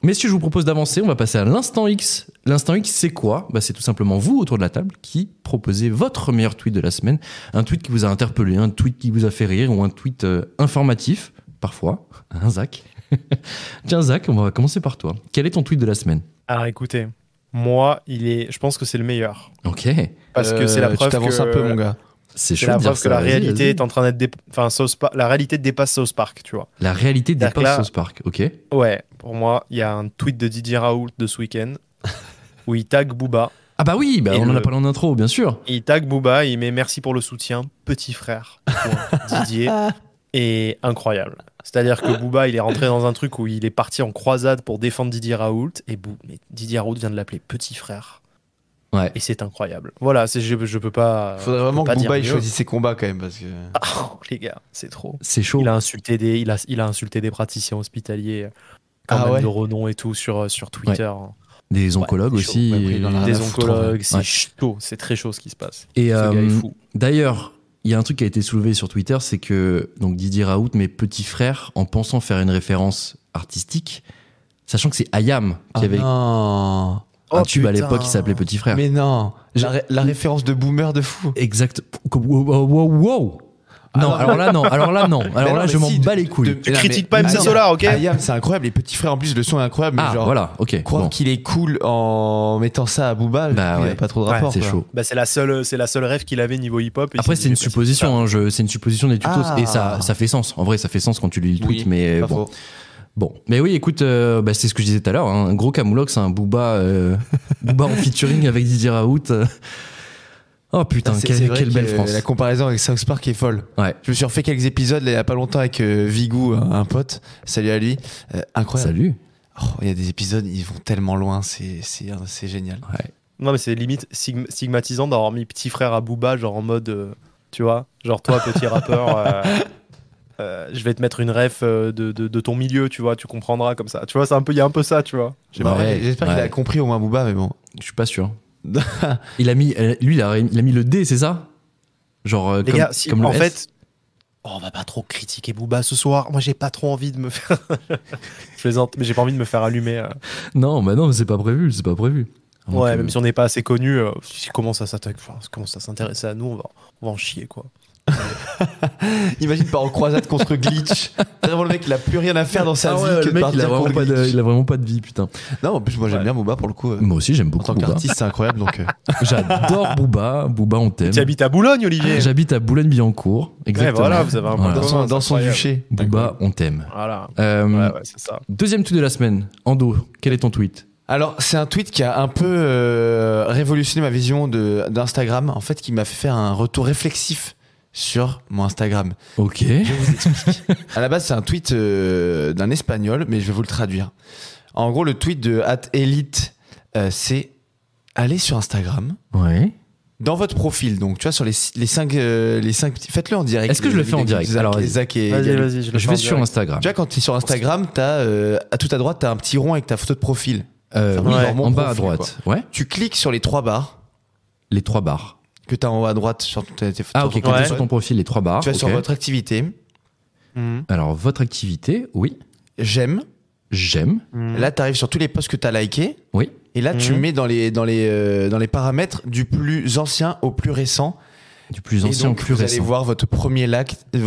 Messieurs, je vous propose d'avancer. On va passer à l'instant X. L'instant X, c'est quoi ? C'est tout simplement vous, autour de la table, qui proposez votre meilleur tweet de la semaine. Un tweet qui vous a interpellé, un tweet qui vous a fait rire ou un tweet informatif, parfois. Hein, Zach ? Tiens, Zach, on va commencer par toi. Quel est ton tweet de la semaine ? Alors écoutez, moi, je pense que c'est le meilleur. Ok. Parce que c'est la preuve tu t'avances un peu, mon gars. C'est chaud la de dire preuve que ça. la Vas-y, réalité vas-y. est en train d'être... la réalité dépasse South Park, tu vois. La réalité C'est-à-dire que dépasse là- South Park, ok. Ouais, pour moi, il y a un tweet de Didier Raoult de ce week-end où il tag Booba. Ah bah oui, Et on en a le- parlé en intro, bien sûr. Il tag Booba, il met merci pour le soutien, petit frère. Point. Didier est incroyable. C'est-à-dire que Booba, il est rentré dans un truc où il est parti en croisade pour défendre Didier Raoult mais Didier Raoult vient de l'appeler petit frère. Ouais. Et c'est incroyable. Voilà, je peux pas. Faudrait vraiment je peux que pas Booba il dire mieux. choisisse ses combats quand même parce que. Oh, les gars, c'est trop. C'est chaud. Il a insulté des praticiens hospitaliers quand Ah même ouais. de renom et tout sur Twitter. Des oncologues c'est chaud. aussi. Ouais, il en a rien Des à foutre, oncologues, ouais. c'est chaud, c'est très chaud ce qui se passe. Et Ce gars est fou. d'ailleurs, il y a un truc qui a été soulevé sur Twitter, c'est que donc Didier Raoult, mes petits frères, en pensant faire une référence artistique, sachant que c'est Ayam qui avait Non. un Oh, tube à putain. l'époque qui s'appelait Petit Frère. Mais non. La référence de boomer de fou. Exact. Wow. Non, alors là, non. Alors là, non, je mais m'en si, bats les couilles. Tu critiques pas MC Solar, ok? Ayam, c'est incroyable. Les petits frères, en plus, le son est incroyable. Mais Ah, genre, voilà, ok. croire Bon. qu'il est cool en mettant ça à Booba, Bah il n'y ouais. a pas trop de Ouais, rapport. C'est quoi. chaud. Bah, c'est la seule rêve qu'il avait niveau hip-hop. et Après, il s'est c'est une dit, bah, supposition, hein, c'est une supposition des tutos, Ah. et ça fait sens. En vrai, ça fait sens quand tu lis le tweet, Oui, mais pas bon. faux. Bon, mais oui, écoute, c'est ce que je disais tout à l'heure, hein, un gros camoulox, un Booba, Booba en featuring avec Didier Raoult. Oh putain, C'est quelle vrai belle que France. La comparaison avec South Park est folle. Ouais. Je me suis refait quelques épisodes là, il n'y a pas longtemps avec Vigou, un pote. Salut à lui. Incroyable. Salut. Oh, il y a des épisodes, ils vont tellement loin, c'est génial. Ouais. Non, mais c'est limite stigmatisant d'avoir mis petit frère à Booba, genre en mode, tu vois, genre toi, petit rappeur, je vais te mettre une ref de ton milieu, tu vois, tu comprendras comme ça. Tu vois, il y a un peu ça, tu vois. Ouais, J'espère qu'il ouais. a compris au moins Booba, mais bon. Je suis pas sûr. Il a mis le D, c'est ça? Genre, Les gars, si, comme le en S. fait, on va pas trop critiquer Booba ce soir. Moi, j'ai pas trop envie de me faire. Je plaisante, mais j'ai pas envie de me faire allumer. Non, bah non, c'est pas prévu, Donc, Ouais, même si on n'est pas assez connu, si commence à s'intéresser à nous, on va en chier, quoi. Imagine pas en croisade contre Glitch. Vraiment, le mec, il a plus rien à faire dans sa Ah vie ouais, que le de mec, partir il a contre vraiment Glitch. pas de vie, putain. Non, en plus, moi, j'aime Ouais. bien Booba pour le coup. Moi aussi, j'aime En beaucoup tant Booba. qu'artiste, c'est incroyable. Donc, J'adore Booba. Booba, on t'aime. Tu habites à Boulogne, Olivier. J'habite à Boulogne-Billancourt. Ouais, Exactement. voilà, vous avez un Voilà. point commun, dans c'est son incroyable. duché. Booba, on t'aime. Voilà. Euh, Ouais, c'est ça. Deuxième tweet de la semaine. Ando, quel est ton tweet? Alors, c'est un tweet qui a un peu révolutionné ma vision d'Instagram. En fait, qui m'a fait faire un retour réflexif sur mon Instagram. Ok. Je vous explique. À la base, c'est un tweet d'un espagnol, mais je vais vous le traduire. En gros, le tweet de @elite, c'est allez sur Instagram, Ouais. dans votre profil. Donc, tu vois, sur les cinq petits. Faites-le en direct. Est-ce que je le fais en direct? Alors, vas-y. Zach et Vas-y, Gaël. vas-y, je le Je fais vais en sur direct. Instagram. Tu vois, quand tu es sur Instagram, à tout à droite, tu as un petit rond avec ta photo de profil. Oui, Ouais. Dans mon en bas à profil, droite. Ouais. Tu cliques sur les 3 barres Les 3 barres. que tu as en haut à droite sur tes photos. Ah, ok. Quand Ouais. t'es sur ton profil, les 3 barres. Tu vas sur ok. votre activité, Mhm. Alors, votre activité, oui. j'aime. J'aime. Mhm. Là, tu arrives sur tous les posts que tu as likés. Oui. Et là, tu Mhm. mets dans les paramètres du plus ancien au plus récent. Du plus Et ancien donc, au plus vous allez récent. voir votre premier like de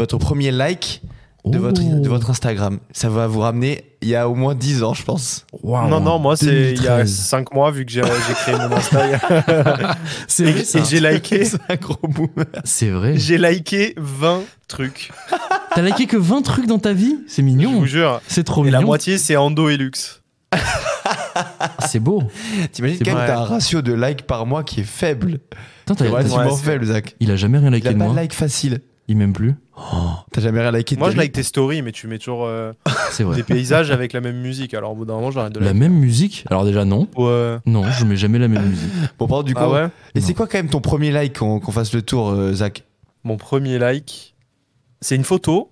votre Instagram. Ça va vous ramener il y a au moins 10 ans, je pense. Wow, Non, moi, c'est il y a 2013. 5 mois, vu que j'ai créé mon Insta. C'est vrai, ça. Et j'ai liké. C'est un gros boomer. C'est vrai. J'ai liké 20 trucs. T'as liké que 20 trucs dans ta vie? C'est Je mignon. vous jure. C'est trop Et la mignon. moitié, c'est Ando et Lux. C'est beau. T'imagines C'est quand même, vrai. t'as un ratio de likes par mois qui est faible. Putain, C'est relativement c'est- faible, Zach. Il a jamais rien Il liké a de pas moi. de like facile. Il m'aime plus. T'as jamais rien liké de Moi, ta je vie. like tes stories, mais tu mets toujours C'est vrai. des paysages avec la même musique. Alors, au bout d'un moment, j'arrête de La liker. même musique? Alors déjà non. Ouais. Non, je mets jamais la même musique. Bon, pardon, du coup. Ah ouais. Et Non. c'est quoi quand même ton premier like qu'on fasse le tour, Zach? Mon premier like, c'est une photo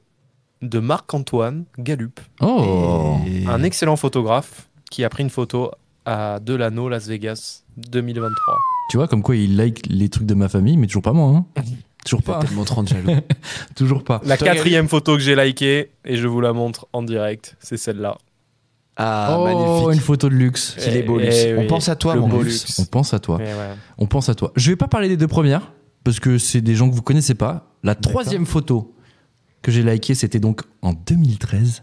de Marc-Antoine Galup, Oh. Et- un excellent photographe qui a pris une photo à Delano, Las Vegas, 2023. Tu vois, comme quoi il like les trucs de ma famille, mais toujours pas moi. Hein. Toujours T'as pas. tellement 30 jaloux. Toujours pas. La Toi, quatrième photo que j'ai likée, et je vous la montre en direct, c'est celle-là. Ah, Oh, magnifique. une photo de luxe. Qu'il est beau, Luxe. Eh On oui, pense à toi, le mon beau Luxe. luxe. On pense à toi. Mais ouais. On pense à toi. Je vais pas parler des deux premières parce que c'est des gens que vous connaissez pas. La troisième photo que j'ai likée, c'était donc en 2013.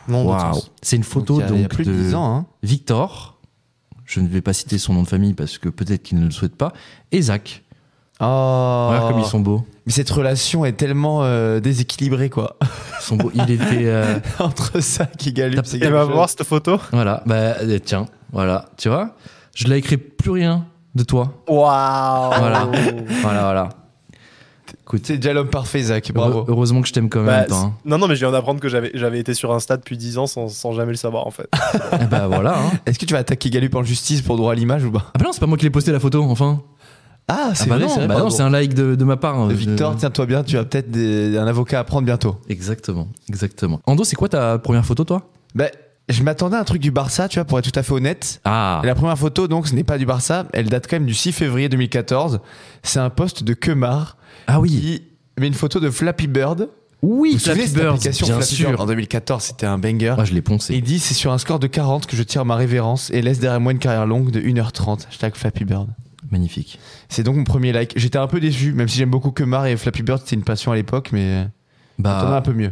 Non, Waouh. C'est une photo Donc, il y a donc plus de 10 ans. Hein. Victor. Je ne vais pas citer son nom de famille parce que peut-être qu'il ne le souhaite pas. Et Zach. Oh. Regarde comme ils sont beaux. Mais cette relation est tellement déséquilibrée, quoi. Ils sont beaux. Il était. Entre ça qui Galup, c'est Et quelque va chose. voir cette photo. Voilà. Bah, tiens. Voilà. Tu vois, je likerai plus rien de toi. Waouh. Voilà. Voilà. Écoute, C'est déjà l'homme parfait, Zach. Bravo. heureusement que je t'aime quand même en Bah, même temps. Hein. non, mais je viens d'apprendre que j'avais été sur Insta depuis 10 ans sans jamais le savoir en fait. Eh bah voilà. Hein. Est-ce que tu vas attaquer Galup en justice pour droit à l'image ou pas? Ah bah non, c'est pas moi qui l'ai posté la photo, enfin. Ah, c'est Ah bah vrai, non, c'est vrai. bah non, pardon. c'est un like de ma part. hein. Victor, Je- tiens-toi bien, tu as peut-être un avocat à prendre bientôt. Exactement. Ando, c'est quoi ta première photo, toi? Ben, je m'attendais à un truc du Barça, tu vois, pour être tout à fait honnête. Ah. Et la première photo, donc, ce n'est pas du Barça. Elle date quand même du 6 février 2014. C'est un post de Kemar Ah oui. qui met une photo de Flappy Bird. Oui, Vous vous souvenez Flappy de cette Bird, application bien Flappy Bird sûr. en 2014, c'était un banger. Ah, je l'ai Et poncé. il dit c'est sur un score de 40 que je tire ma révérence et laisse derrière moi une carrière longue de 1h30. Hashtag Flappy Bird. Magnifique. C'est donc mon premier like. J'étais un peu déçu, même si j'aime beaucoup Kemar et Flappy Bird, c'était une passion à l'époque, mais on en a un Bah, peu mieux.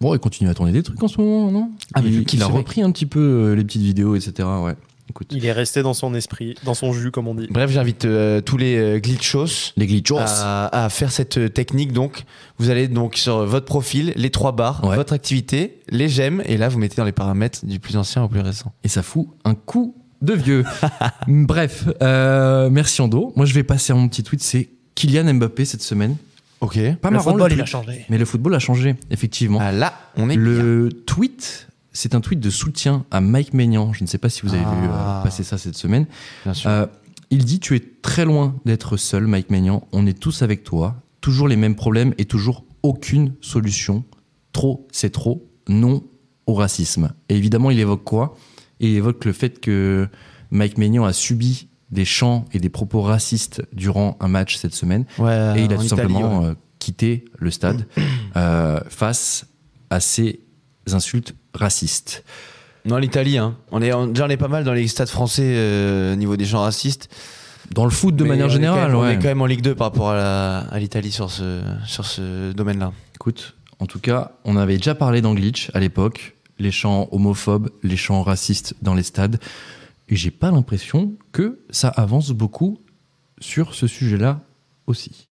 bon, il continue à tourner des trucs en ce moment, non? Ah, mais vu il qu'il a se repris un petit peu les petites vidéos, etc. Ouais. Écoute. Il est resté dans son esprit, dans son jus comme on dit. Bref, j'invite tous les glitchos Les glitchos. à faire cette technique. Donc, vous allez donc sur votre profil, les 3 barres, Ouais. votre activité, les j'aime, et là, vous mettez dans les paramètres du plus ancien au plus récent. Et ça fout un coup de vieux. Bref, merci Ando. Moi, je vais passer à mon petit tweet. C'est Kylian Mbappé cette semaine. Ok. Pas Le marrant football, le il a tweet, changé. mais le football a changé, effectivement. Ah là, on est bien. Le tweet, c'est un tweet de soutien à Mike Maignan. Je ne sais pas si vous avez vu Ah. passer ça cette semaine. Bien sûr. Il dit: tu es très loin d'être seul, Mike Maignan. On est tous avec toi. Toujours les mêmes problèmes et toujours aucune solution. Trop, c'est trop. Non au racisme. Et évidemment, il évoque quoi? Il évoque le fait que Mike Maignan a subi des chants et des propos racistes durant un match cette semaine. Ouais, Et il a en tout Italie, simplement ouais. quitté le stade face à ces insultes racistes. Non, l'Italie, hein. On est pas mal dans les stades français niveau des gens racistes. Dans le foot de Mais manière on est générale, quand même, on ouais. est quand même en Ligue 2 par rapport à l'Italie sur ce domaine-là. Écoute, en tout cas, on avait déjà parlé dans Glitch à l'époque, les chants homophobes, les chants racistes dans les stades. Et j'ai pas l'impression que ça avance beaucoup sur ce sujet-là aussi.